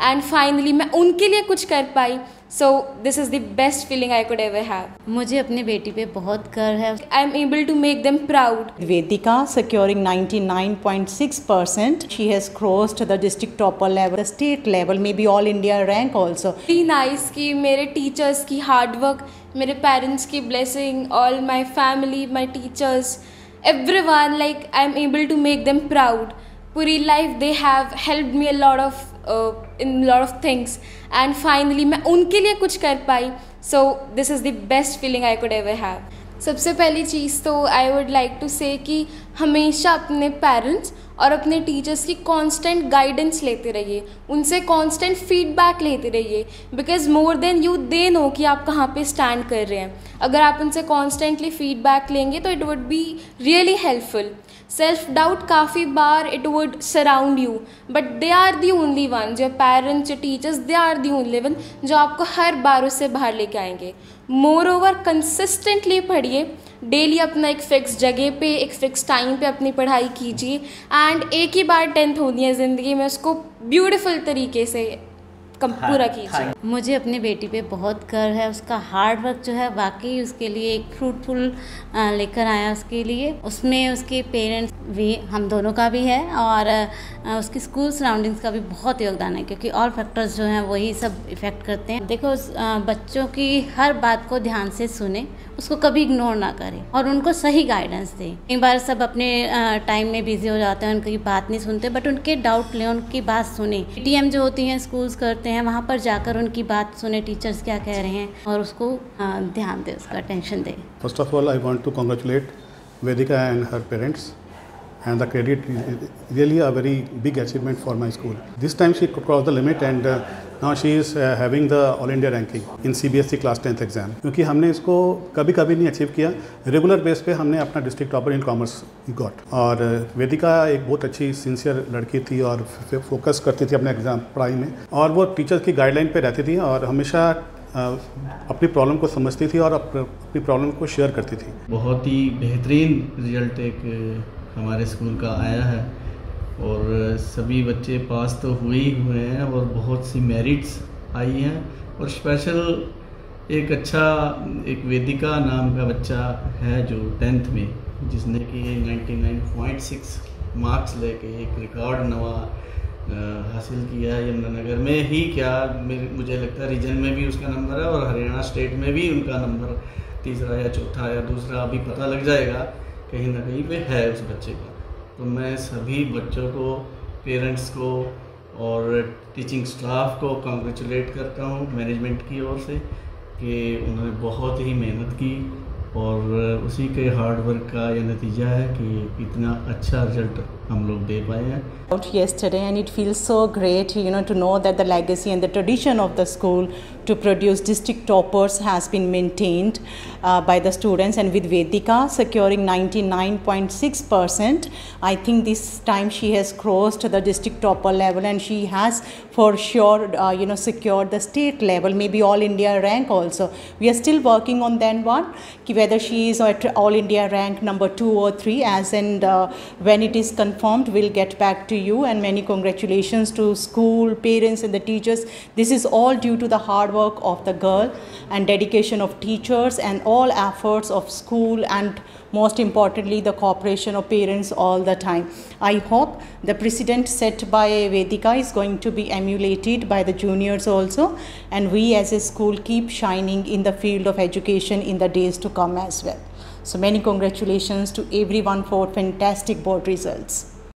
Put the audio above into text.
And finally मैं उनके लिए कुछ कर पाई. So this is the best feeling I could ever have. मुझे अपनी बेटी पे बहुत गर्व है. I am able to make them proud. Vedika securing 99.6%. She has crossed the district topper level, the state level, maybe all India rank also. Very nice कि मेरे teachers की hard work, मेरे parents की blessing, all my family, my teachers, everyone, like I am able to make them proud. पूरी life they have helped me a lot of in lot of things and finally मैं उनके लिए कुछ कर पाई. So this is the best feeling I could ever have. सबसे पहली चीज़ तो I would like to से कि हमेशा अपने पेरेंट्स और अपने टीचर्स की कांस्टेंट गाइडेंस लेते रहिए, उनसे कांस्टेंट फीडबैक लेते रहिए, because more than you they know कि आप कहाँ पे स्टैंड कर रहे हैं. अगर आप उनसे कांस्टेंटली फीडबैक लेंगे तो it would be really helpful. Self doubt काफ़ी बार it would surround you, but they are the only one, जो पेरेंट्स, जो teachers, they are the only one जो आपको हर बार उससे बाहर लेके आएंगे. मोर ओवर कंसिस्टेंटली पढ़िए, डेली अपना एक फ़िक्स जगह पे, एक फ़िक्स टाइम पे अपनी पढ़ाई कीजिए एंड एक ही बार 10th होनी है ज़िंदगी में, उसको ब्यूटीफुल तरीके से पूरा कीजिए. मुझे अपनी बेटी पे बहुत गर्व है. उसका हार्ड वर्क जो है वाकई उसके लिए एक फ्रूटफुल लेकर आया उसके लिए. उसमें उसके पेरेंट्स भी, हम दोनों का भी है, और उसकी स्कूल सराउंडिंग्स का भी बहुत योगदान है, क्योंकि ऑल फैक्टर्स जो हैं वही सब इफ़ेक्ट करते हैं. देखो, बच्चों की हर बात को ध्यान से सुने, उसको कभी इग्नोर ना करें और उनको सही गाइडेंस दें. कई बार सब अपने टाइम में बिजी हो जाते हैं, उनकी बात नहीं सुनते, बट उनके डाउट लें, उनकी बात सुने. PTM जो होती हैं स्कूल्स करते हैं, वहाँ पर जाकर उनकी बात सुने, टीचर्स क्या कह रहे हैं, और उसको ध्यान दें, उसका अटेंशन दें. First of all I want to congratulate Vedika and her parents, and the credit is really a very big achievement for my school. This time she crossed the limit and now she is having the all India ranking in CBSE class 10th exam. क्योंकि हमने इसको कभी कभी नहीं achieve किया, regular base पे हमने अपना district topper in commerce got. और वेदिका एक बहुत अच्छी सिंसियर लड़की थी और फोकस करती थी अपने एग्जाम पढ़ाई में, और वो टीचर्स की गाइडलाइन पे रहती थी और हमेशा अपनी प्रॉब्लम को समझती थी और अपनी प्रॉब्लम को शेयर करती थी. बहुत ही बेहतरीन रिजल्ट एक हमारे स्कूल का आया है और सभी बच्चे पास तो हुए ही हुए हैं और बहुत सी मेरिट्स आई हैं. और स्पेशल एक अच्छा एक वेदिका नाम का बच्चा है जो 10th में, जिसने कि 99.6 मार्क्स लेके एक रिकॉर्ड नवा हासिल किया है. यमुनानगर में ही क्या, मुझे लगता है रीजन में भी उसका नंबर है और हरियाणा स्टेट में भी उनका नंबर तीसरा या चौथा या दूसरा अभी पता लग जाएगा, कहीं ना कहीं पे है उस बच्चे का. तो मैं सभी बच्चों को, पेरेंट्स को और टीचिंग स्टाफ को कांग्रेचुलेट करता हूँ मैनेजमेंट की ओर से कि उन्होंने बहुत ही मेहनत की और उसी के हार्ड वर्क का यह नतीजा है कि इतना अच्छा रिजल्ट हम लोग दे पाए हैं. Yesterday, and it feels so great, to know that the legacy and the tradition of the school to produce district toppers has been maintained by the students, and with Vedika securing 99.6%, I think this time she has crossed the district topper level, and she has for sure, secured the state level, maybe all India rank also. We are still working on that one, whether she is at all India rank number 2 or 3, as and when it is confirmed, we'll get back to you. And many congratulations to school, parents and the teachers. This is all due to the hard work of the girl and dedication of teachers and all efforts of school, and most importantly the cooperation of parents all the time. I hope the precedent set by Vedika is going to be emulated by the juniors also, and we as a school keep shining in the field of education in the days to come as well. So many congratulations to everyone for fantastic board results.